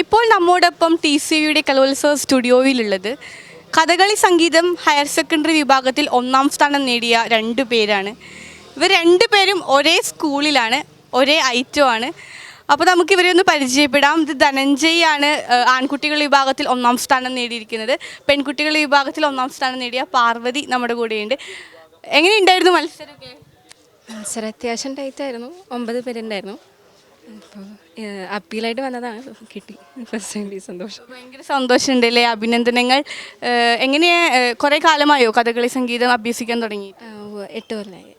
ഇപ്പോൾ നമ്മോടൊപ്പം TCUയുടെ കലോത്സവ സ്റ്റുഡിയോയിലുള്ളത് കഥകളി സംഗീതം ഹയർ സെക്കൻഡറി വിഭാഗത്തിൽ ഒന്നാം സ്ഥാനം നേടിയ 2 പേരാണ്. ഇവർ 2 പേരും ഒരേ സ്കൂളിലാണ്, ഒരേ ഐറ്റമാണ്. അപ്പോൾ നമുക്ക് ഇവരെ ഒന്ന് പരിചയപ്പെടാം. ഇത് ധനഞ്ജയ് ആണ് ആൺകുട്ടികളുടെ വിഭാഗത്തിൽ ഒന്നാം സ്ഥാനം നേടിയിരിക്കുന്നത്. പെൺകുട്ടികളുടെ വിഭാഗത്തിൽ ഒന്നാം സ്ഥാനം നേടിയ പാർവതി നമ്മുടെ കൂടെയുണ്ട്. എങ്ങനെയുണ്ടായിരുന്നു മത്സരമൊക്കെ? മത്സരം അത്യാവശ്യം ടൈറ്റായിരുന്നു. 9 പേരുണ്ടായിരുന്നു. അപ്പോൾ അപ്പീലായിട്ട് വന്നതാണ്, കിട്ടി. ഫസ്റ്റ് സന്തോഷം, ഭയങ്കര സന്തോഷമുണ്ട് അല്ലേ? അഭിനന്ദനങ്ങൾ. എങ്ങനെയാ, കുറേ കാലമായോ കഥകളി സംഗീതം അഭ്യസിക്കാൻ തുടങ്ങി? 8 കൊല്ലമായി.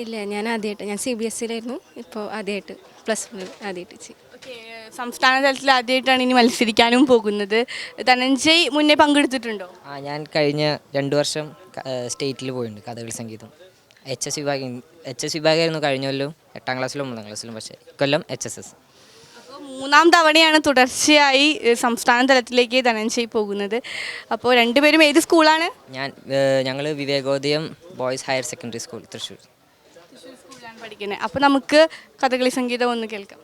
ഇല്ല, ഞാൻ CBSE-യിലായിരുന്നു. ഇപ്പോൾ ആദ്യമായിട്ട് +1 ആദ്യമായിട്ട് ചെയ്യും. സംസ്ഥാന തലത്തിൽ ആദ്യമായിട്ടാണ് ഇനി മത്സരിക്കാനും പോകുന്നത്. ധനഞ്ജയ് മുന്നേ പങ്കെടുത്തിട്ടുണ്ടോ? ഞാൻ കഴിഞ്ഞ 2 വർഷം സ്റ്റേറ്റിൽ പോയിട്ടുണ്ട് കഥകളി സംഗീതം. HS വിഭാഗമായിരുന്നു കഴിഞ്ഞ കൊല്ലം 8ാം ക്ലാസ്സിലും 9ാം ക്ലാസ്സിലും. പക്ഷേ ഇക്കൊല്ലം HSS. അപ്പോൾ 3ാം തവണയാണ് തുടർച്ചയായി സംസ്ഥാന തലത്തിലേക്ക് ധനഞ്ജയ് പോകുന്നത്. അപ്പോൾ 2 പേരും ഏത് സ്കൂളാണ്? ഞങ്ങൾ Vivekodayam boys higher secondary school, Thrissur സ്കൂളിലാണ് പഠിക്കുന്നത്. അപ്പോൾ നമുക്ക് കഥകളി സംഗീതം ഒന്ന് കേൾക്കാം.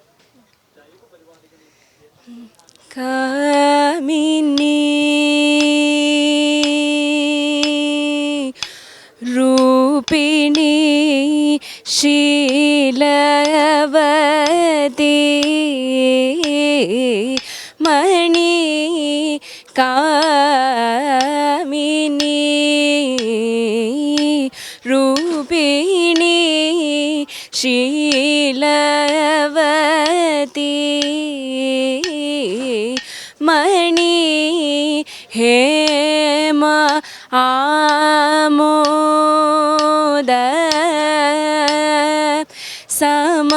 കാമിനി രൂപിണി ശീലവതി മണി കാമിനി രൂപിണി ശീലവതി മണി ഹേമ ആമോദ സമ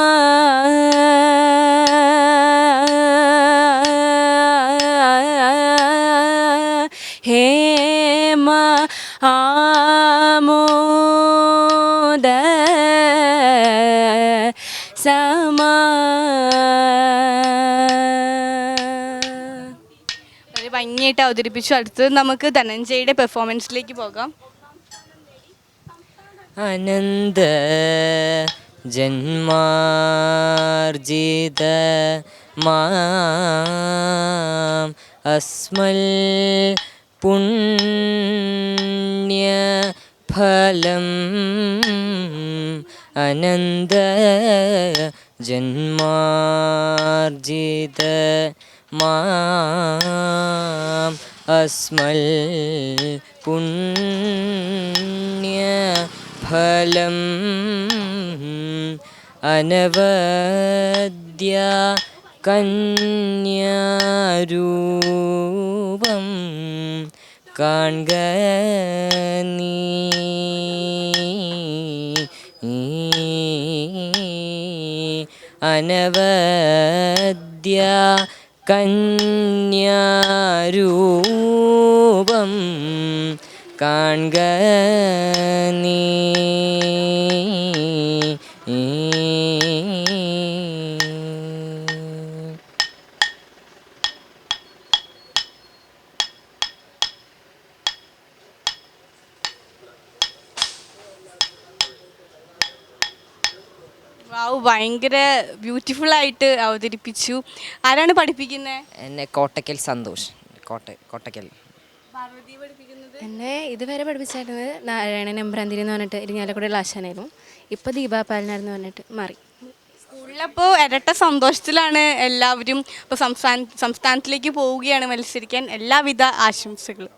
ഹേമ ആമോദ സമ. വളരെ ഭംഗിയായിട്ട് അവതരിപ്പിച്ചു. അടുത്തത് നമുക്ക് ധനഞ്ജയുടെ പെർഫോമൻസിലേക്ക് പോകാം. അനന്ത ജന്മാർജിത മാം അസ്മൽ പുണ്യ ഫലം അനന്ത ജന്മാർജിത മാം അസ്മൽ പുണ്യ ഫലം അനവദ്യ കന്യാരൂപം കാൺക നീ അനവദ്യ കന്യാരൂപം കാൺക നീ. വാവ്, ഭയങ്കര ബ്യൂട്ടിഫുൾ ആയിട്ട് അവതരിപ്പിച്ചു. ആരാണ് പഠിപ്പിക്കുന്നത്? എന്നെ കോട്ടക്കൽ സന്തോഷ്, കോട്ടക്കൽ. എന്നെ ഇതുവരെ പഠിപ്പിച്ചായിരുന്നത് നാരായണൻ എമ്പ്രാന്തിരി എന്ന് പറഞ്ഞിട്ട് ഇരിഞ്ഞാലക്കുടയുള്ള ആശാനായിരുന്നു. ഇപ്പോൾ ദീപാപാലനായിരുന്നു പറഞ്ഞിട്ട് മാറി. സ്കൂളിലപ്പോൾ ഇരട്ട സന്തോഷത്തിലാണ് എല്ലാവരും. ഇപ്പോൾ സംസ്ഥാനത്തിലേക്ക് പോവുകയാണ് മത്സരിക്കാൻ. എല്ലാവിധ ആശംസകളും.